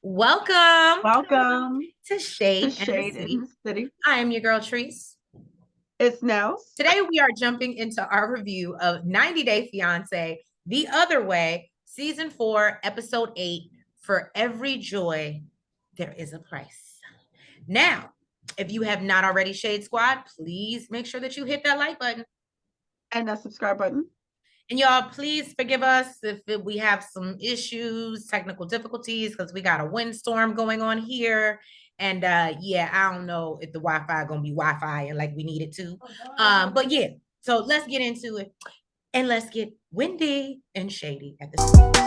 Welcome Welcome to to Shade and the Shade in City. the City. I am your girl, Treese. It's Nels. Today, we are jumping into our review of 90 Day Fiancé, The Other Way, Season 4, Episode 8. For every joy, there is a price. Now, if you have not already, Shade Squad, please make sure that you hit that like button. And that subscribe button. And y'all, please forgive us if we have some issues, technical difficulties, because we got a windstorm going on here. And yeah, I don't know if the Wi-Fi gonna be Wi-Fi and like we need it to. But yeah, so let's get into it and let's get windy and shady at the same time.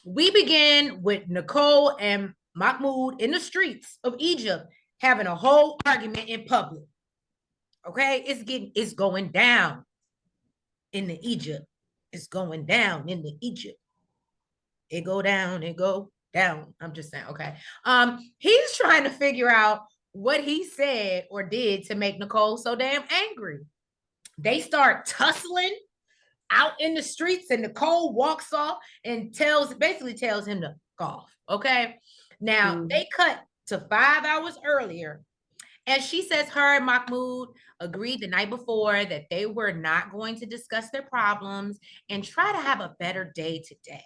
We begin with Nicole and Mahmoud in the streets of Egypt having a whole argument in public. Okay, it's going down in the Egypt. It's going down in the Egypt. It go down, it go down. I'm just saying, okay. He's trying to figure out what he said or did to make Nicole so damn angry. They start tussling out in the streets, and Nicole walks off and basically tells him to golf. Okay. Now they cut to 5 hours earlier, and she says her and Mahmoud agreed the night before that they were not going to discuss their problems and try to have a better day today.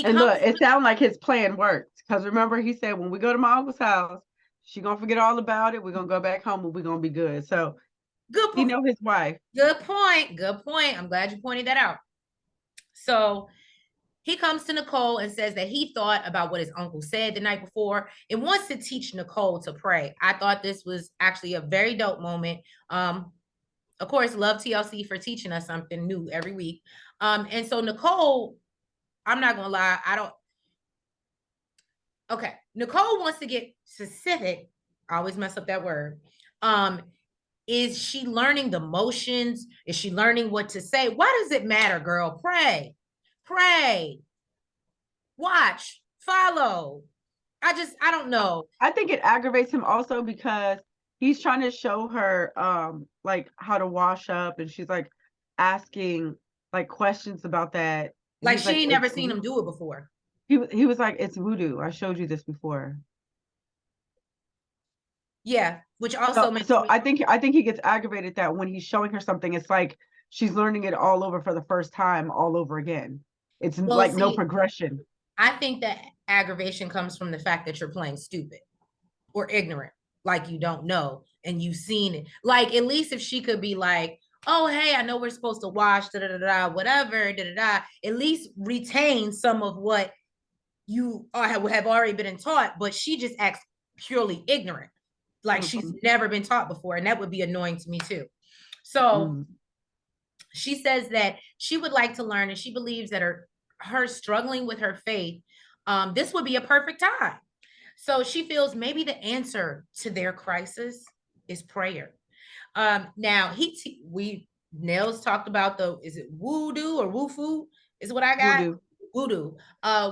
And look, it sounds like his plan worked. Because remember, he said, when we go to my uncle's house, she's going to forget all about it. We're going to go back home and we're going to be good. So good point. He know his wife. Good point. Good point. I'm glad you pointed that out. So he comes to Nicole and says that he thought about what his uncle said the night before and wants to teach Nicole to pray. I thought this was actually a very dope moment. Of course, love TLC for teaching us something new every week. And so Nicole, I'm not gonna lie, okay. Nicole wants to get specific. I always mess up that word. Is she learning the motions? Is she learning what to say? Why does it matter, girl? Pray, watch, follow. I don't know. I think it aggravates him also because he's trying to show her like how to wash up, and she's like asking like questions about that. And Like he's she like, ain't never seen him do it before. He was like, it's voodoo. I showed you this before. Yeah, which also makes so me I think he gets aggravated that when he's showing her something, it's like she's learning it all over for the first time, all over again. It's like no progression. I think that aggravation comes from the fact that you're playing stupid or ignorant, like you don't know and you've seen it. Like at least if she could be like, oh hey, I know we're supposed to wash, da da da whatever, da da da. At least retain some of what you have already been taught, but she just acts purely ignorant, like she's never been taught before, and that would be annoying to me too. So she says that she would like to learn, and she believes that her struggling with her faith, this would be a perfect time. So she feels maybe the answer to their crisis is prayer. Now we Nels talked about is it voodoo or woofu is what I got? Voodoo,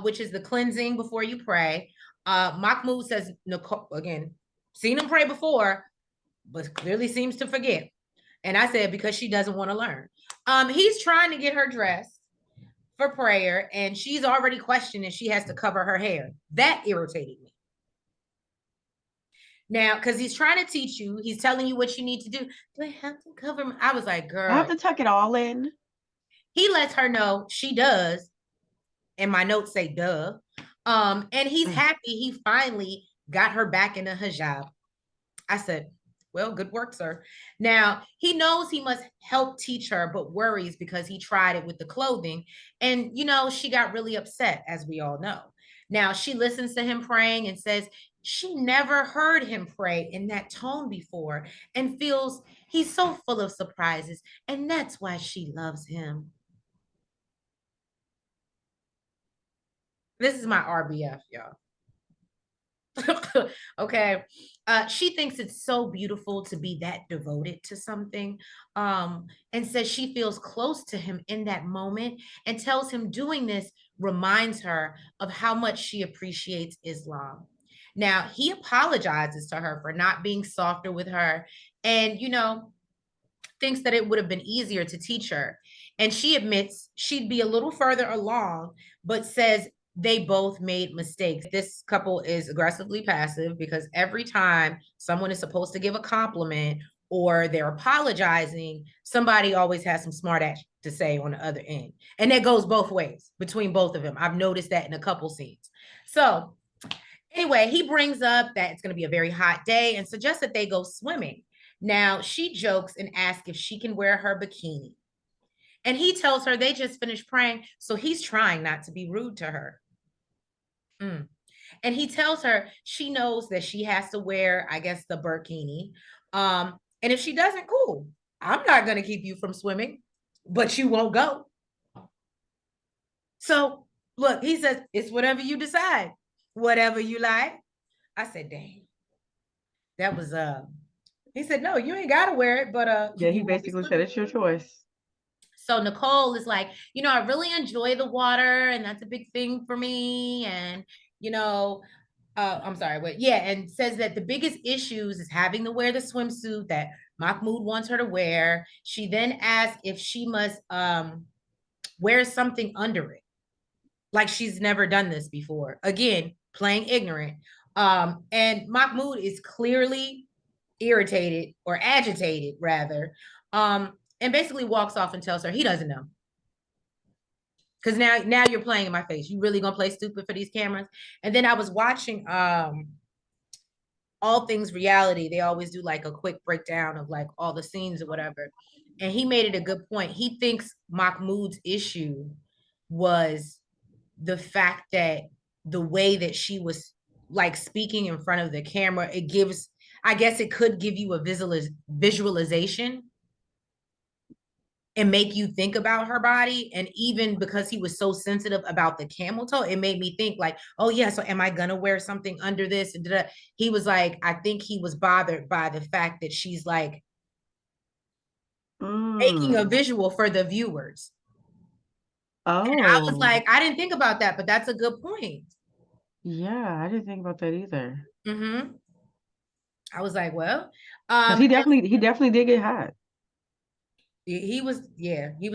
which is the cleansing before you pray. Mahmoud says Nicole, again, seen him pray before, but clearly seems to forget. And I said, because she doesn't want to learn. He's trying to get her dressed for prayer, and she's already questioning she has to cover her hair. That irritated me. Now, because he's trying to teach you, he's telling you what you need to do. Do I have to cover my? I was like, girl, I have to tuck it all in. He lets her know she does. And my notes say, duh. And he's happy he finally got her back in a hijab. I said, well, good work, sir. Now, he knows he must help teach her, but worries because he tried it with the clothing. And, she got really upset, as we all know. Now, she listens to him praying and says she never heard him pray in that tone before and feels he's so full of surprises. And that's why she loves him. This is my RBF, y'all. Okay. She thinks it's so beautiful to be that devoted to something, and says she feels close to him in that moment, and tells him doing this reminds her of how much she appreciates Islam. Now, he apologizes to her for not being softer with her, and, thinks that it would have been easier to teach her. And she admits she'd be a little further along, but says they both made mistakes. This couple is aggressively passive because every time someone is supposed to give a compliment or they're apologizing, somebody always has some smart ass to say on the other end. And that goes both ways between both of them. I've noticed that in a couple scenes. So anyway, he brings up that it's going to be a very hot day and suggests that they go swimming. Now, she jokes and asks if she can wear her bikini. And he tells her they just finished praying, so he's trying not to be rude to her. And he tells her she knows that she has to wear, I guess, the burkini. And if she doesn't, cool. I'm not going to keep you from swimming, but you won't go. So, look, he says, it's whatever you decide, whatever you like. I said, dang. That was, he said, no, you ain't got to wear it, but Yeah, he basically said it's your choice. So Nicole is like, I really enjoy the water, and that's a big thing for me. And, I'm sorry, but yeah, and says that the biggest issues is having to wear the swimsuit that Mahmoud wants her to wear. She then asks if she must wear something under it. Like she's never done this before. Again, playing ignorant. And Mahmoud is clearly irritated or agitated rather. And basically walks off and tells her he doesn't know. Because now you're playing in my face. You really gonna play stupid for these cameras? And then I was watching All Things Reality. They always do like a quick breakdown of like all the scenes or whatever. And he made it a good point. He thinks Mahmoud's issue was the fact that the way that she was like speaking in front of the camera, I guess it could give you a visualization and make you think about her body. And even because he was so sensitive about the camel toe, it made me think like, oh yeah, so am I gonna wear something under this? And he was like, I think he was bothered by the fact that she's like making a visual for the viewers. Oh. And I was like, I didn't think about that, but that's a good point. Yeah, I didn't think about that either. I was like, well, he definitely did get hot. He was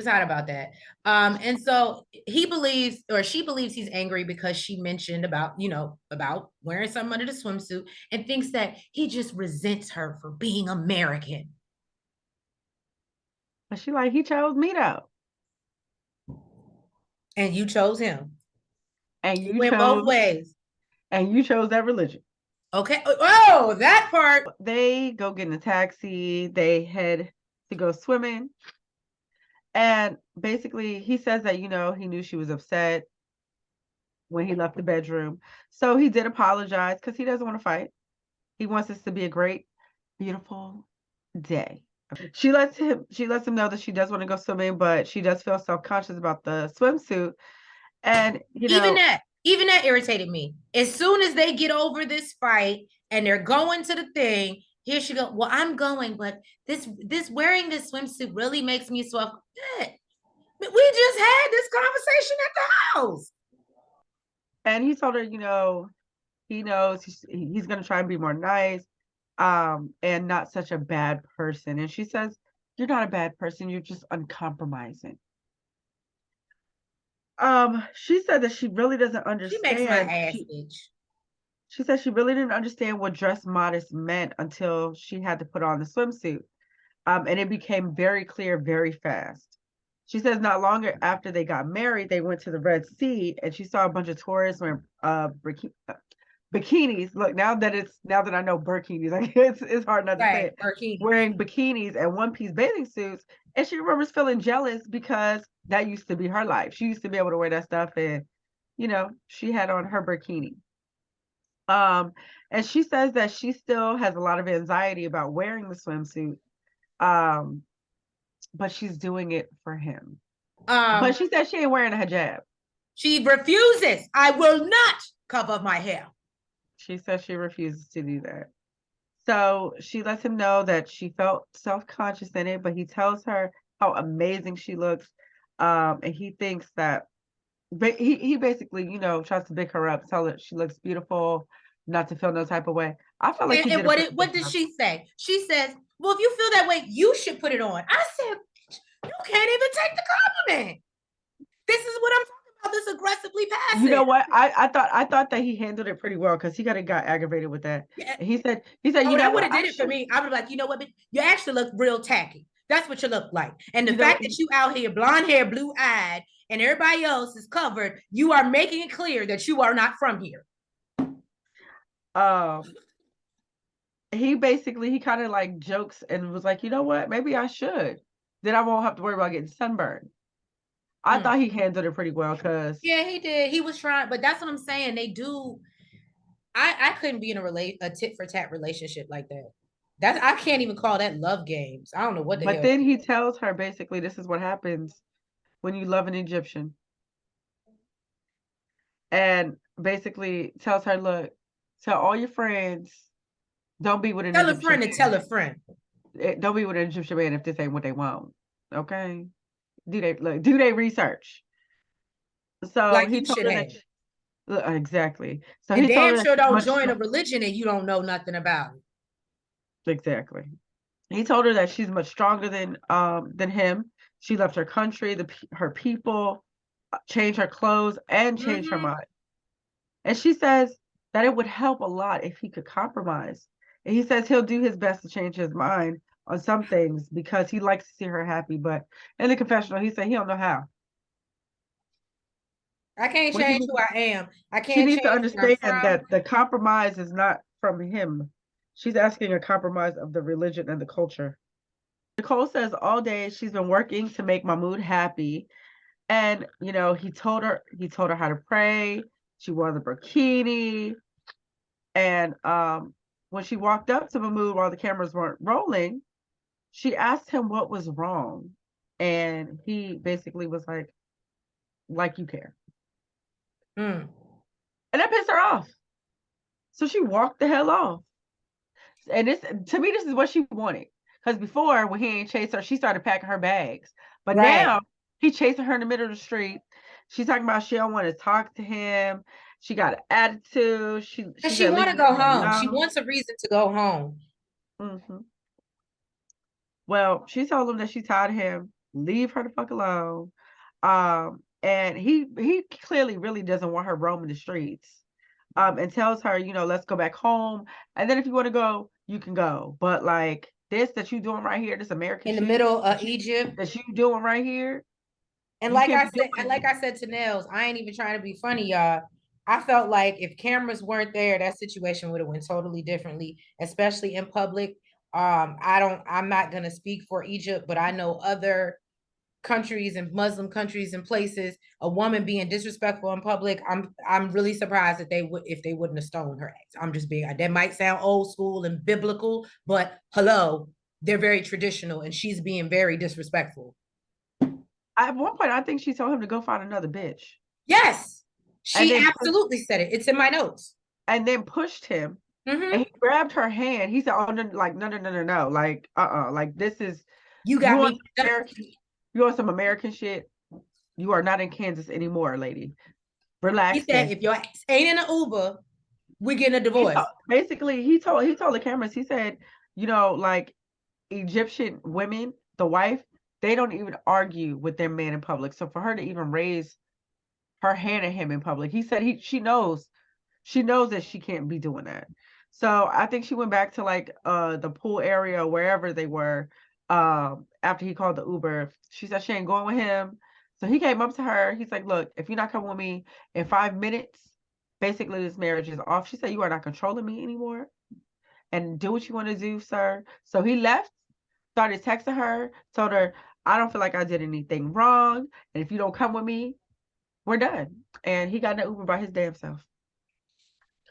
hot about that. And so he believes, or she believes, he's angry because she mentioned about wearing something under the swimsuit, and thinks that he just resents her for being American. But she like, he chose me though. And you chose him. And you went both ways. And you chose that religion. Okay. Oh, that part. They go get in a taxi. They head to go swimming. And basically, he says that, he knew she was upset when he left the bedroom. So he did apologize because he doesn't want to fight. He wants this to be a great, beautiful day. She lets him know that she does want to go swimming, but she does feel self-conscious about the swimsuit. And, even that irritated me. As soon as they get over this fight and they're going to the thing, here she goes, well, I'm going, but this wearing this swimsuit really makes me so upset. We just had this conversation at the house. And he told her, he knows he's going to try and be more nice, and not such a bad person. And she says, you're not a bad person. You're just uncompromising. She said that she really doesn't understand. She makes my ass itch. She said she really didn't understand what dress modest meant until she had to put on the swimsuit. And it became very clear very fast. She says not longer after they got married, they went to the Red Sea, and she saw a bunch of tourists wearing bikinis. Look, now that I know burkinis, like it's hard not to say it. Burkinis. Wearing bikinis and one-piece bathing suits, and she remembers feeling jealous because that used to be her life. She used to be able to wear that stuff, and she had on her bikini. And she says that she still has a lot of anxiety about wearing the swimsuit, but she's doing it for him. But she said she ain't wearing a hijab. She refuses. I will not cover my hair. She says she refuses to do that. So she lets him know that she felt self-conscious in it, but he tells her how amazing she looks. And he thinks that he basically, tries to big her up, tell her she looks beautiful, not to feel no type of way. I felt like he And did a pretty what good did job. she say? She says, well, if you feel that way, you should put it on. I said, you can't even take the compliment. This is what I'm talking about, this aggressively passive. You know what? I thought that he handled it pretty well because he got aggravated with that. Yeah. And he said, Oh, that would have did it for me. I would be like, you know what? But you actually look real tacky. That's what you look like. And the fact that you out here, blonde hair, blue eyed, and everybody else is covered, you are making it clear that you are not from here. He kind of like jokes and was like, you know what? Maybe I should. Then I won't have to worry about getting sunburned. I thought he handled it pretty well because yeah, he did. He was trying, but that's what I'm saying. They do. I couldn't be in a tit for tat relationship like that. I can't even call that love games. I don't know what the But hell. then he tells her basically this is what happens when you love an Egyptian. And basically tells her, look, tell all your friends, don't be with an Tell a Egyptian friend to tell a friend. Don't be with an Egyptian man if this ain't what they want. Okay? Do they research? So Like he you told should her have. that exactly. So And he told damn her that sure she's don't much join a religion and you don't know nothing about it. exactly. He told her that she's much stronger than him. She left her country, her people, changed her clothes, and changed her mind. And she says that it would help a lot if he could compromise. And he says he'll do his best to change his mind on some things because he likes to see her happy. But in the confessional, he said he don't know how. I can't change who I am. I She can't needs to change where I'm understand from. that the compromise is not from him. She's asking a compromise of the religion and the culture. Nicole says all day she's been working to make Mahmoud happy. And he told her how to pray. She wore the burkini. And when she walked up to Mahmoud while the cameras weren't rolling, she asked him what was wrong. And he basically was like you care. And that pissed her off. So she walked the hell off. And to me, this is what she wanted. Because before, when he ain't chased her, she started packing her bags. But now he chasing her in the middle of the street. She's talking about she don't want to talk to him. She got an attitude. She She said, want leave to me go home. She alone. wants a reason to go home. Mm-hmm. Well, she told him that she's tired of him. Leave her the fuck alone. And he clearly really doesn't want her roaming the streets. And tells her, let's go back home. And then if you want to go, you can go. But like this that you doing right here, this American In the shit middle of Egypt. that you doing right here, And you like can't I be said, doing to Nels, I ain't even trying to be funny, y'all. I felt like if cameras weren't there, that situation would have went totally differently, especially in public. I'm not gonna speak for Egypt, but I know other countries and Muslim countries and places, a woman being disrespectful in public, I'm really surprised that they wouldn't have stoned her ass. I'm just being, that might sound old school and biblical, but hello, they're very traditional and she's being very disrespectful. At one point, I think she told him to go find another bitch. Yes, she absolutely said it. It's in my notes. And then pushed him. And he grabbed her hand. He said, "Oh, no, like no, like like this is you got me. You want some American shit? You are not in Kansas anymore, lady. Relax." He said, if your ass ain't in an Uber, we're getting a divorce. He told the cameras, he said, like Egyptian women, the wife, they don't even argue with their man in public. So for her to even raise her hand at him in public, he said she knows that she can't be doing that. So I think she went back to like the pool area, wherever they were, after he called the Uber. She said she ain't going with him. So he came up to her. He's like, look, if you're not coming with me in 5 minutes, basically this marriage is off. She said, you are not controlling me anymore. And do what you want to do, sir. So he left, started texting her, told her, I don't feel like I did anything wrong. And if you don't come with me, we're done. And he got in the Uber by his damn self.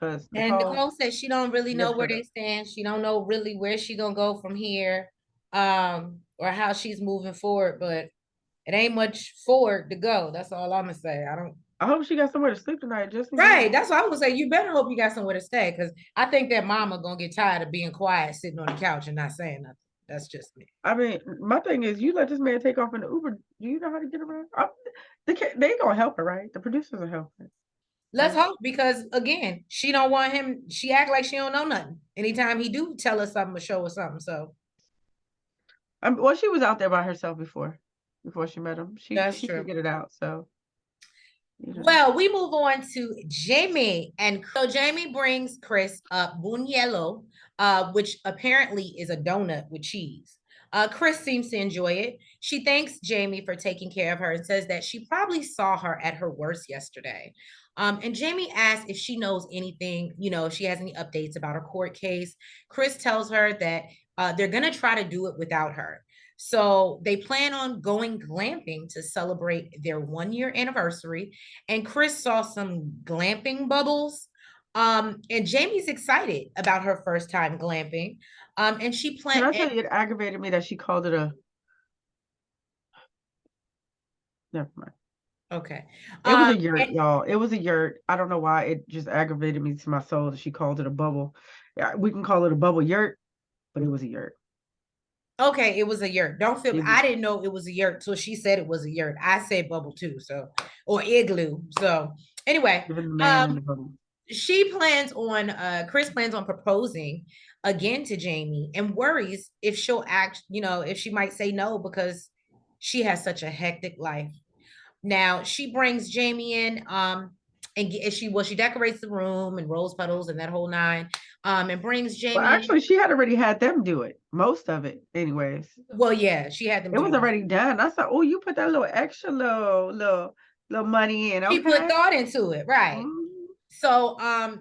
And Nicole said she don't really know where they stand. She don't know really where she gonna go from here, or how she's moving forward. But it ain't much forward to go. That's all I'm gonna say. I hope she got somewhere to sleep tonight, just in Right. case. That's what I was gonna say. You better hope you got somewhere to stay, because I think that mama gonna get tired of being quiet, sitting on the couch and not saying nothing. That's just me. I mean, my thing is, you let this man take off in the Uber. Do you know how to get around? They ain't gonna help her, right? The producers will help her. Let's Right? hope, because again, she don't want him. She act like she don't know nothing. Anytime he do tell us something or show us something. So Well, she was out there by herself before she met him. that's She true. figured it out. So, Well, we move on to Jamie. And so Jamie brings Chris buñuelo, which apparently is a donut with cheese. Chris seems to enjoy it. She thanks Jamie for taking care of her and says that she probably saw her at her worst yesterday. And Jamie asks if she knows anything, if she has any updates about her court case. Chris tells her that they're going to try to do it without her. So they plan on going glamping to celebrate their 1 year anniversary. And Chris saw some glamping bubbles. And Jamie's excited about her first time glamping. And she can planned. I tell you, it aggravated me that she called it a. Never mind. Okay. It was a yurt, y'all. It was a yurt. I don't know why. It just aggravated me to my soul that she called it a bubble. Yeah, we can call it a bubble yurt, but it was a yurt. Okay, it was a yurt. Don't feel. I didn't know it was a yurt till she said it was a yurt. I said bubble too, so or igloo. So anyway, Giving the man in the bubble. she plans on Chris plans on proposing again to Jamie and worries if she'll act, if she might say no because she has such a hectic life. Now she brings Jamie in, and she decorates the room and rose petals and that whole nine, and brings Well, Jamie in. actually, she had already had them do it. Most of it, anyways. Well, yeah, she had them It do was it. already done. I said, "Oh, you put that little extra little money in, She put okay?" thought into it, right? Mhm. So,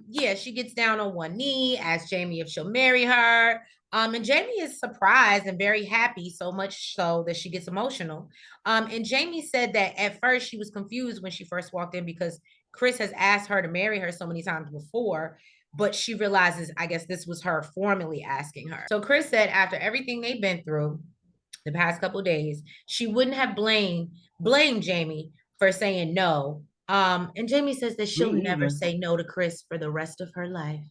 yeah, she gets down on one knee, asks Jamie if she'll marry her. And Jamie is surprised and very happy, so much so that she gets emotional. And Jamie said that at first she was confused when she first walked in because Chris has asked her to marry her so many times before, but she realizes, I guess this was her formally asking her. So Chris said after everything they've been through the past couple of days, she wouldn't have blamed Jamie for saying no. And Jamie says that Me she'll never either. say no to Chris for the rest of her life.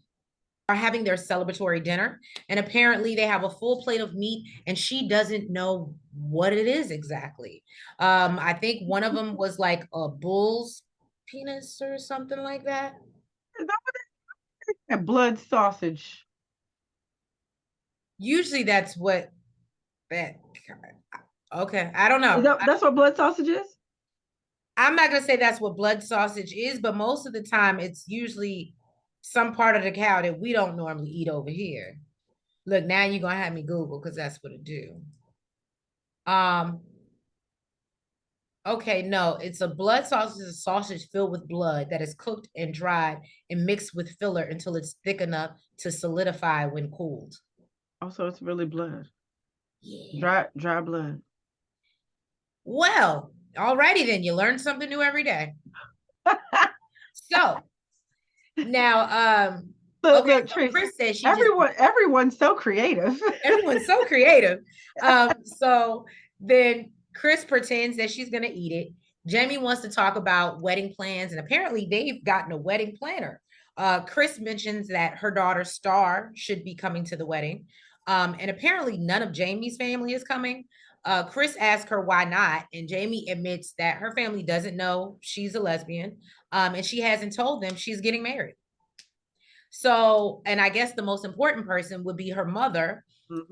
Are having their celebratory dinner, and apparently they have a full plate of meat, and she doesn't know what it is exactly. I think one of them was like a bull's penis or something like that. Is that what it is? And blood sausage. Usually that's what that. Okay, I don't know. That's what blood sausage is? I'm not gonna say that's what blood sausage is, but most of the time it's usually some part of the cow that we don't normally eat over here. Look, now you're gonna have me Google because that's what it do. Um, okay, no, it's a blood sausage, a sausage filled with blood that is cooked and dried and mixed with filler until it's thick enough to solidify when cooled. Also, it's really blood. Yeah. Dry blood. Well, alrighty then, you learn something new every day. So now, Look, okay, look, so Trish. Chris says she just Everyone's so creative. everyone's so creative. So then Chris pretends that she's gonna eat it. Jamie wants to talk about wedding plans, and apparently they've gotten a wedding planner. Chris mentions that her daughter Star should be coming to the wedding. And apparently none of Jamie's family is coming. Chris asks her why not, and Jamie admits that her family doesn't know she's a lesbian, and she hasn't told them she's getting married. So, and I guess the most important person would be her mother.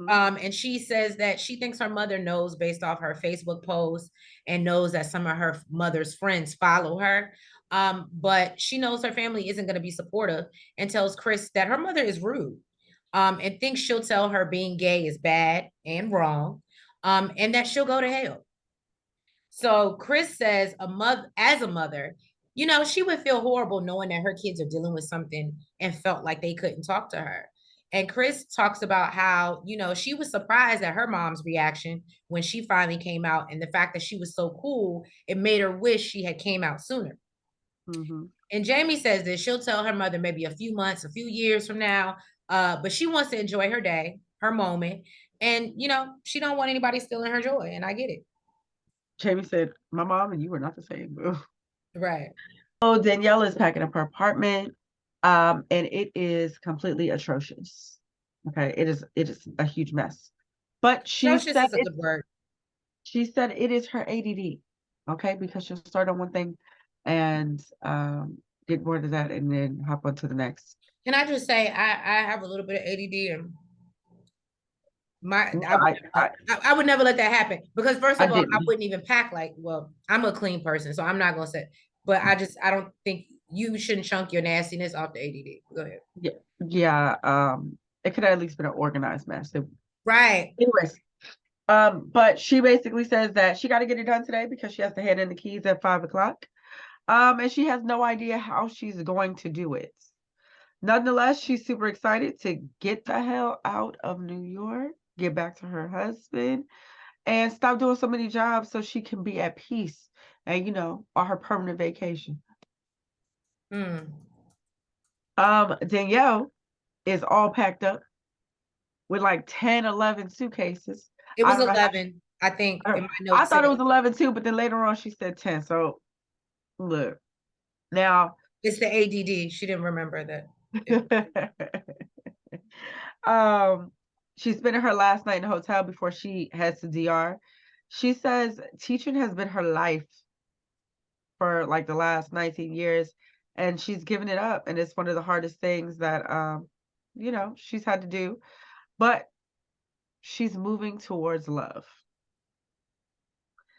And she says that she thinks her mother knows based off her Facebook post and knows that some of her mother's friends follow her. But she knows her family isn't going to be supportive and tells Chris that her mother is rude, and thinks she'll tell her being gay is bad and wrong, and that she'll go to hell. So Chris says as a mother, she would feel horrible knowing that her kids are dealing with something and felt like they couldn't talk to her. And Chris talks about how, she was surprised at her mom's reaction when she finally came out, and the fact that she was so cool, it made her wish she had came out sooner. And Jamie says that she'll tell her mother maybe a few months, a few years from now, but she wants to enjoy her day, her moment, and she don't want anybody stealing her joy, and I get it. Jamie said, "My mom and you are not the same." Right. Danielle is packing up her apartment, and it is completely atrocious. Okay, it is a huge mess. But Atrocious is a good word. she said it is her ADD. Okay, because she'll start on one thing and get bored of that and then hop on to the next. Can I just say I have a little bit of ADD and my No, I would never let that happen because first I of all, I didn't. wouldn't even pack like, well, I'm a clean person, so I'm not gonna say, but I don't think you shouldn't chunk your nastiness off the ADD. Go ahead. Yeah, yeah. It could have at least been an organized mess. Right. Anyways, but she basically says that she got to get it done today because she has to hand in the keys at 5 o'clock. And she has no idea how she's going to do it. Nonetheless, she's super excited to get the hell out of New York, get back to her husband, and stop doing so many jobs so she can be at peace and, on her permanent vacation. Mm. Danielle is all packed up with like 10, 11 suitcases. It I was don't know how 11, I think in my I notes thought said it was 11 too, but then later on she said 10. So look, now it's the ADD. She didn't remember that. she's spending her last night in a hotel before she heads to DR. She says teaching has been her life for like the last 19 years, and she's given it up, and it's one of the hardest things that she's had to do, but she's moving towards love.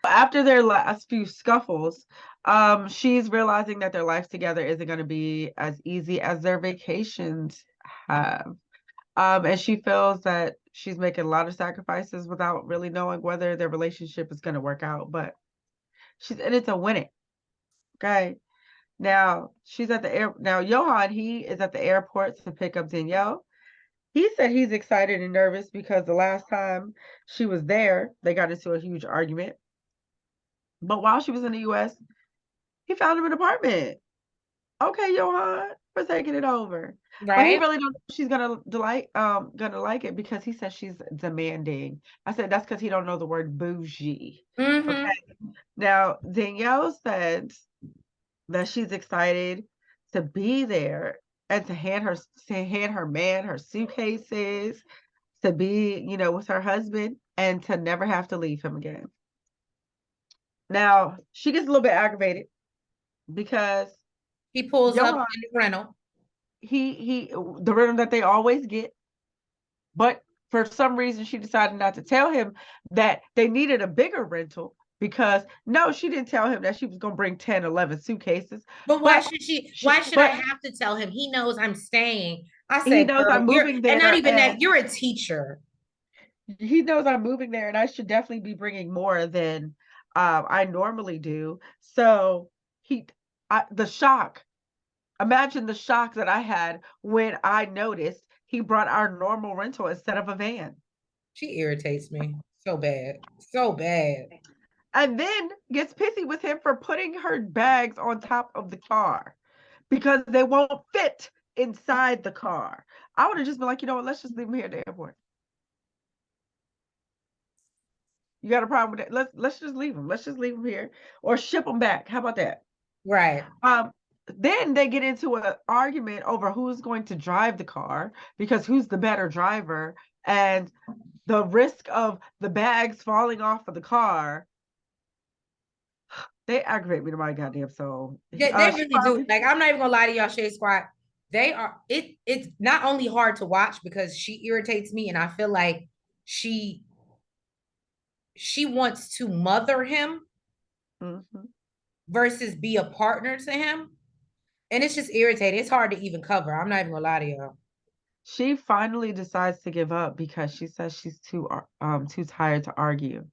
After their last few scuffles, she's realizing that their life together isn't going to be as easy as their vacations have. And she feels that she's making a lot of sacrifices without really knowing whether their relationship is going to work out. But she's in it to win it. Okay. Now she's at the air. Now Johan, he is at the airport to pick up Danielle. He said he's excited and nervous because the last time she was there, they got into a huge argument. But while she was in the US, he found him an apartment. Okay, Johan, for taking it over. But he Right. really don't know if she's gonna like it because he says she's demanding. I said that's because he don't know the word bougie. Mm-hmm. Okay. Now Danielle said that she's excited to be there and to hand her man her suitcases, to be, with her husband and to never have to leave him again. Now she gets a little bit aggravated because He pulls up Johan, in the rental. the rhythm that they always get, but for some reason she decided not to tell him that they needed a bigger rental because no, she didn't tell him that she was going to bring 10, 11 suitcases. But why But should she? she Why should I but have to tell him? He knows I'm staying. I he said, knows girl, I'm you're, moving and not there, even that, and you're a teacher. he knows I'm moving there, and I should definitely be bringing more than I normally do. So the shock. Imagine the shock that I had when I noticed he brought our normal rental instead of a van. She irritates me so bad. So bad. And then gets pissy with him for putting her bags on top of the car because they won't fit inside the car. I would have just been like, you know what, let's just leave them here at the airport. You got a problem with that? Let's just leave them. Let's just leave them here or ship them back. How about that? Right. Then they get into an argument over who's going to drive the car because who's the better driver and the risk of the bags falling off of the car. They aggravate me to my goddamn soul. They She really do. finally, Like, I'm not even gonna lie to y'all, Shade Squad. They are it's not only hard to watch because she irritates me, and I feel like she she wants to mother him Mhm. versus be a partner to him. And it's just irritating. It's hard to even cover. I'm not even gonna lie to y'all. She finally decides to give up because she says she's too tired to argue.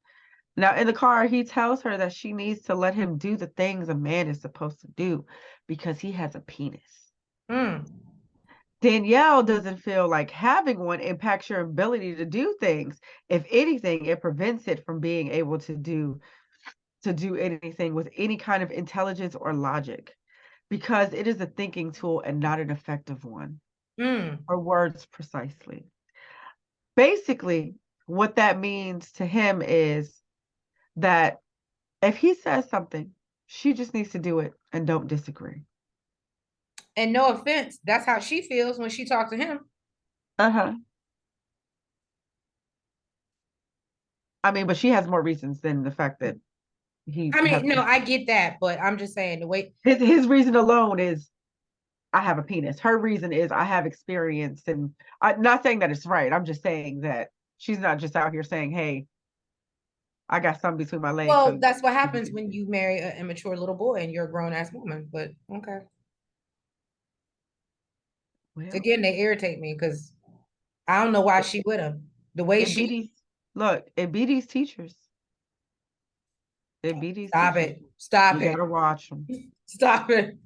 Now in the car, he tells her that she needs to let him do the things a man is supposed to do because he has a penis. Mm. Danielle doesn't feel like having one impacts your ability to do things. If anything, it prevents it from being able to do anything with any kind of intelligence or logic because it is a thinking tool and not an effective one. Mm. Her words precisely. Basically, what that means to him is that if he says something, she just needs to do it. and don't disagree. And no offense, that's how she feels when she talks to him. Uh-huh. I mean, but she has more reasons than the fact that he I has mean, no, I get that, but I'm just saying the way his reason alone is I have a penis. Her reason is I have experience, and I'm not saying that it's right. I'm just saying that she's not just out here saying, "Hey, I got something between my legs." well, So that's what happens when you marry an immature little boy and you're a grown ass woman. But okay. well, Again, they irritate me because I don't know why she with him. The way it be she these it be these teachers. It be these stop teachers. it. Stop You it. gotta watch them. Stop it.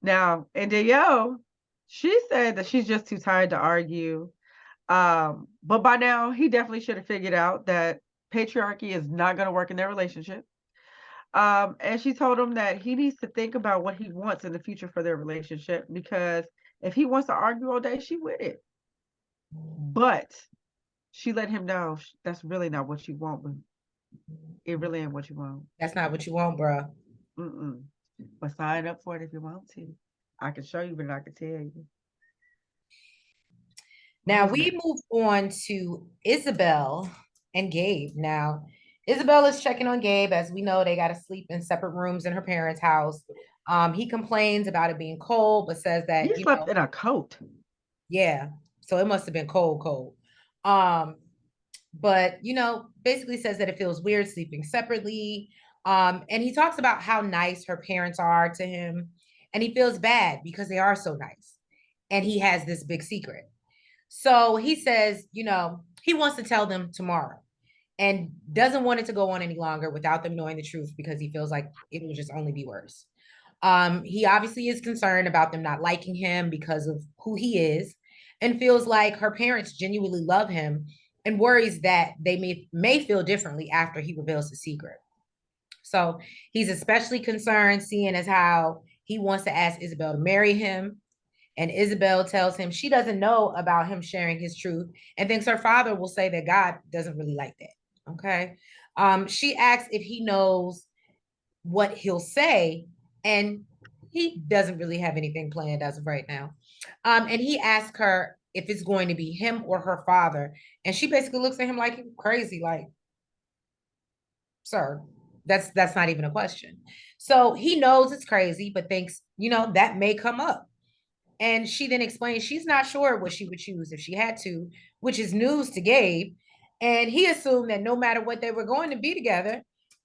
Now, and Danielle, she said that she's just too tired to argue. But by now, he definitely should have figured out that patriarchy is not going to work in their relationship. And she told him that he needs to think about what he wants in the future for their relationship, because if he wants to argue all day, she with it. But she let him know that's really not what you want. But it really ain't what you want. That's not what you want, bro. Mm-mm. But sign up for it if you want to. I can show you, but I can tell you. Now Who's we next? move on to Isabel and Gabe. Now, Isabel is checking on Gabe. As we know, they got to sleep in separate rooms in her parents' house. He complains about it being cold, but says He that, slept in a coat. yeah, so it must have been cold, cold. Um, but basically says that it feels weird sleeping separately. And he talks about how nice her parents are to him, and he feels bad because they are so nice. And he has this big secret. So he says, he wants to tell them tomorrow and doesn't want it to go on any longer without them knowing the truth because he feels like it will just only be worse. He obviously is concerned about them not liking him because of who he is and feels like her parents genuinely love him and worries that they may feel differently after he reveals the secret. So he's especially concerned seeing as how he wants to ask Isabel to marry him. And Isabel tells him she doesn't know about him sharing his truth and thinks her father will say that God doesn't really like that. Okay. She asks if he knows what he'll say, and he doesn't really have anything planned as of right now. And he asks her if it's going to be him or her father. And she basically looks at him like crazy, like, sir, that's not even a question. So he knows it's crazy, but thinks, that may come up. And she then explains she's not sure what she would choose if she had to, which is news to Gabe. And he assumed that no matter what, they were going to be together.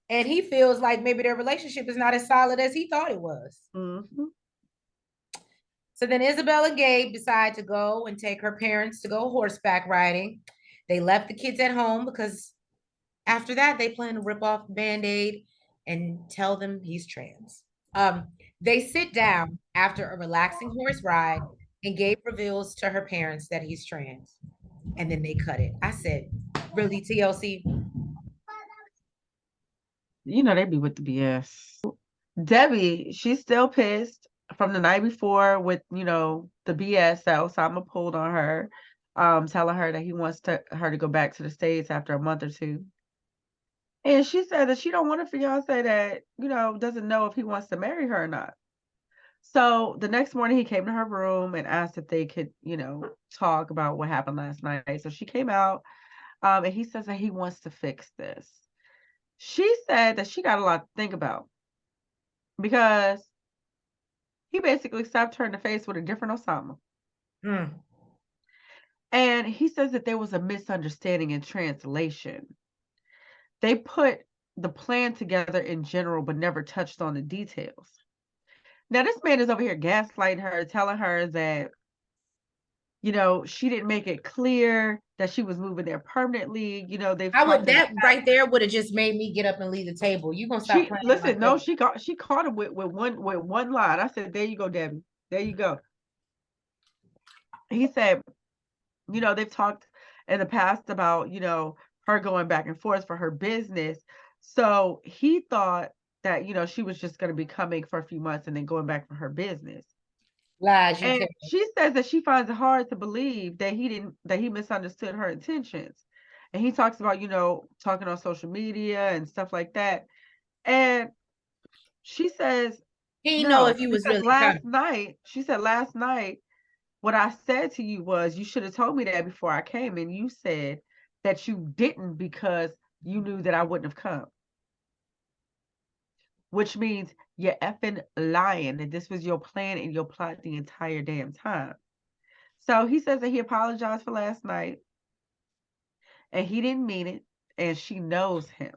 And he feels like maybe their relationship is not as solid as he thought it was. Mm-hmm. So then Isabel and Gabe decide to go and take her parents to go horseback riding. They left the kids at home because after that, they plan to rip off the Band-Aid and tell them he's trans. They sit down after a relaxing horse ride, and Gabe reveals to her parents that he's trans. And then they cut it. I said, really, TLC? They be with the BS. Debbie, she's still pissed from the night before with, the BS that Osama pulled on her, telling her that he wants her to go back to the States after a month or two. And she said that she don't want a fiance that, doesn't know if he wants to marry her or not. So the next morning he came to her room and asked if they could, talk about what happened last night. So she came out, and he says that he wants to fix this. She said that she got a lot to think about because he basically slapped her in the face with a different Osama. Mm. And he says that there was a misunderstanding in translation. They put the plan together in general, but never touched on the details. Now, this man is over here gaslighting her, telling her that, she didn't make it clear that she was moving there permanently. They've I would talked in the that past. right there would have just made me get up and leave the table. You gonna stop She playing in my listen, no, face? she caught him with one line. I said, there you go, Debbie. There you go. He said, they've talked in the past about, her going back and forth for her business. So he thought that, she was just going to be coming for a few months and then going back for her business. Lies you And tell. she says that she finds it hard to believe that he misunderstood her intentions. And he talks about, talking on social media and stuff like that. And she says He didn't know No, if you was because really last coming. night, she said last night, what I said to you was you should have told me that before I came, and you said that you didn't because you knew that I wouldn't have come. Which means you're effing lying, and this was your plan and your plot the entire damn time. So he says that he apologized for last night, and he didn't mean it, and she knows him.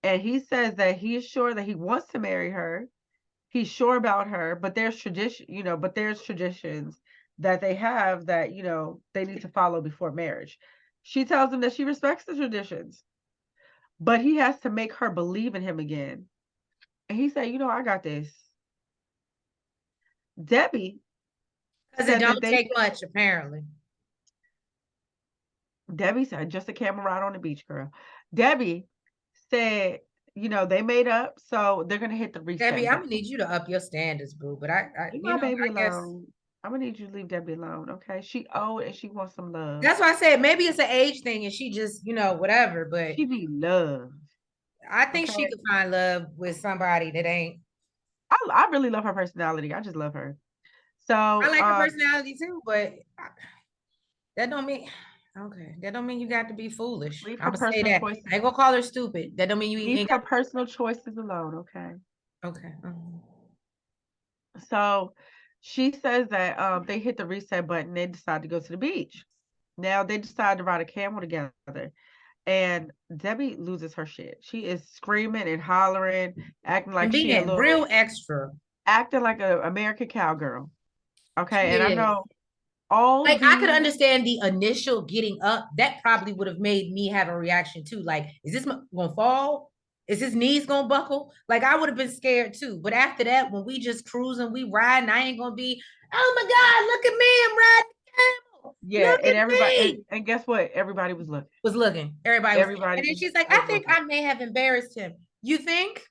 And he says that he is sure that he wants to marry her. He's sure about her, but there's tradition, but there's traditions that they have that, they need to follow before marriage. She tells him that she respects the traditions, but he has to make her believe in him again. And he said, I got this. Debbie Because it said that don't take much, apparently. Debbie said, just a camera ride on the beach, girl. Debbie said, they made up, so they're gonna hit the Debbie, reset I'm gonna button. need you to up your standards, boo. But Leave my baby I guess alone. I'm gonna need you to leave Debbie alone, okay? She old and she wants some love. that's why I said maybe it's an age thing and she just, whatever. But She need love, I think okay? she could find love with somebody that ain't. I really love her personality. I just love her. I So like her personality too, but that don't mean okay. That don't mean you got to be foolish. leave I'm her gonna say personal that. choices. I ain't gonna call her stupid. That don't mean you Leave ain't her got. personal choices alone, okay? Okay. So she says that they hit the reset button, they decide to go to the beach. Now they decide to ride a camel together. And Debbie loses her shit. She is screaming and hollering, acting like And she a being little, real extra. acting like an American cowgirl. She Okay, and I is. know all Like I could the understand the initial getting up. That probably would have made me have a reaction too. Like, is this gonna fall? Is his knees gonna buckle? Like I would have been scared too. But after that, when we just cruising, we riding, I ain't gonna be, oh my God, look at me, I'm riding the camel. yeah, Look and at everybody me. and guess what? Everybody was looking. Was looking. Everybody was, Everybody and then she's like, was I think looking. I may have embarrassed him. You think?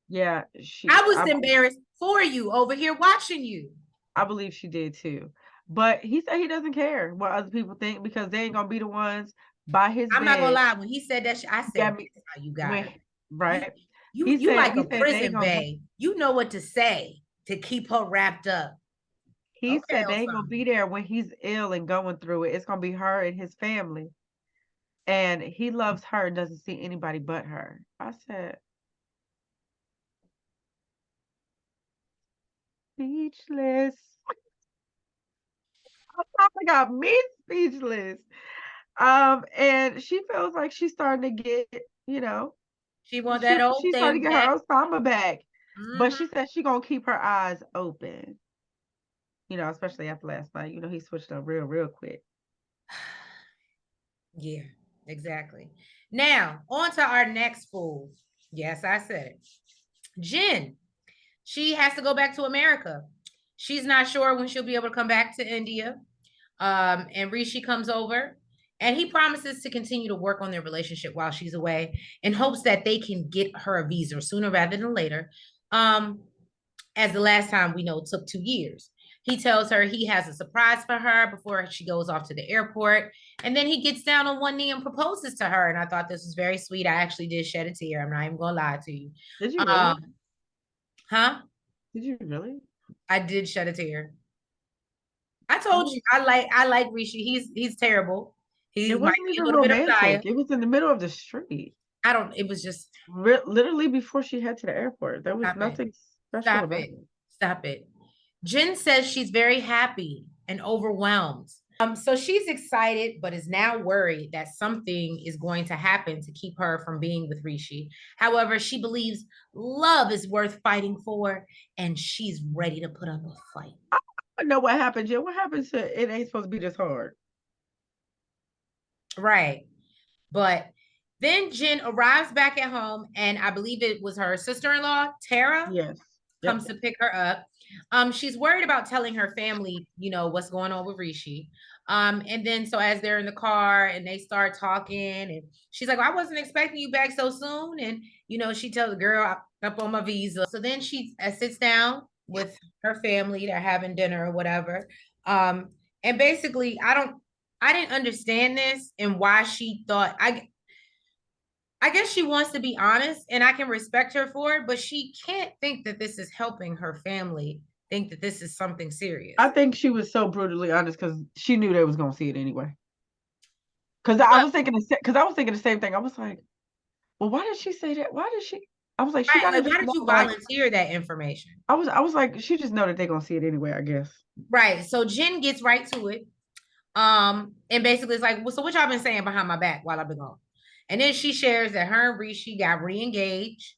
Yeah, I was embarrassed for you over here watching you. I believe she did too. But he said he doesn't care what other people think because they ain't gonna be the ones by his I'm not gonna bed. lie. When he said that, I Yeah, said, "This is how you got when her. You, right. you like He a said they ain't prison gonna be babe. You know what to say to keep her wrapped up." he Okay, said they ain't gonna Osama. be there when he's ill and going through it. It's gonna be her and his family. And he loves her and doesn't see anybody but her. I said, speechless. I got me speechless. And she feels like she's starting to get, She want that old she's starting thing to get back. her Osama back. But Mhm. she said she gonna keep her eyes open, especially after last night. He switched up real quick. Yeah, exactly. Now on to our next fool. Yes, I said it. Jin. She has to go back to America. She's not sure when she'll be able to come back to India. And Rishi comes over and he promises to continue to work on their relationship while she's away in hopes that they can get her a visa sooner rather than later. As the last time we know took 2 years. He tells her he has a surprise for her before she goes off to the airport. And then he gets down on one knee and proposes to her. And I thought this was very sweet. I actually did shed a tear. I'm not even going to lie to you. Did you really? Huh? Did you really? I did shed a tear. I I told you was, I like Rishi. He's terrible. He it might wasn't be a even little bit of Saya. romantic. It was in the middle of the street. I don't. It was just Literally before she head to the airport. There was stop it. nothing special Stop about it. it. Stop it. Jen says she's very happy and overwhelmed. So she's excited, but is now worried that something is going to happen to keep her from being with Rishi. However, she believes love is worth fighting for, and she's ready to put up a fight. I know what happened, Jen. What happened to it ain't supposed to be this hard. Right. But then Jen arrives back at home, and I believe it was her sister-in-law, Tara, Yes. Yep. comes to pick her up. She's worried about telling her family, what's going on with Rishi. And then so as they're in the car and they start talking, and she's like, well, I wasn't expecting you back so soon. And she tells the girl, I'm up on my visa. So then she sits down with her family, they're having dinner or whatever. And basically, I didn't understand this and why she thought I guess she wants to be honest, and I can respect her for it, but she can't think that this is helping her family think that this is something serious. I think she was so brutally honest because she knew they was gonna see it anyway. Because I was thinking the same thing. I was like, well, why did she say that? Why did she? I was like, she Right, gotta like, just why did know, you like, volunteer that information? I was like, she just know that they're gonna see it anyway, I guess. Right. So Jen gets right to it. And basically it's like, well, so what y'all been saying behind my back while I've been gone? And then she shares that her and Rishi got re-engaged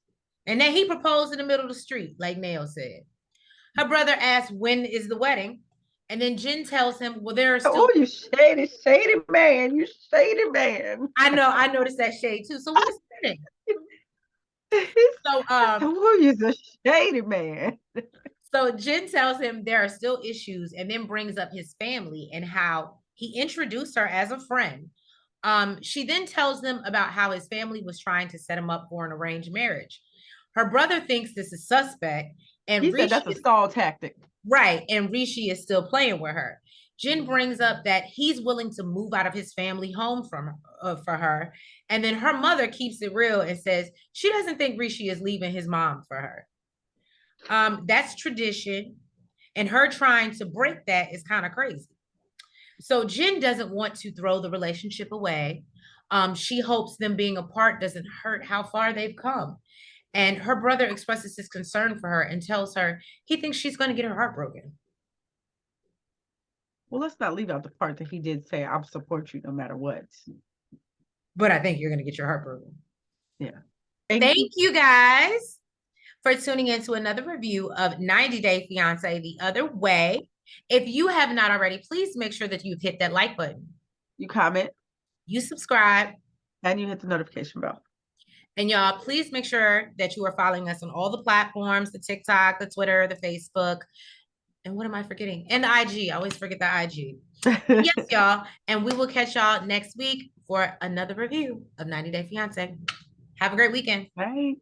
and then he proposed in the middle of the street, like Nail said. Her brother asks, when is the wedding? And then Jen tells him, well, there are still. Oh, you shady, shady man. You shady man. I noticed that shade too. So when is the wedding? So Oh, you're a shady man. So Jen tells him there are still issues and then brings up his family and how he introduced her as a friend. She then tells them about how his family was trying to set him up for an arranged marriage. Her brother thinks this is suspect, and He said Rishi that's a is stall tactic. right, and Rishi is still playing with her. Jen brings up that he's willing to move out of his family home for her, and then her mother keeps it real and says she doesn't think Rishi is leaving his mom for her. That's tradition, and her trying to break that is kind of crazy. So Jen doesn't want to throw the relationship away. She hopes them being apart doesn't hurt how far they've come. And her brother expresses his concern for her and tells her he thinks she's going to get her heart broken. Well, let's not leave out the part that he did say, I'll support you no matter what. But I think you're going to get your heart broken. Yeah. Thank you guys for tuning in to another review of 90 Day Fiance the Other Way. If you have not already, please make sure that you've hit that like button. You comment. You subscribe. And you hit the notification bell. And y'all, please make sure that you are following us on all the platforms, the TikTok, the Twitter, the Facebook. And what am I forgetting? And the IG. I always forget the IG. Yes, y'all. And we will catch y'all next week for another review of 90 Day Fiance. Have a great weekend. Bye.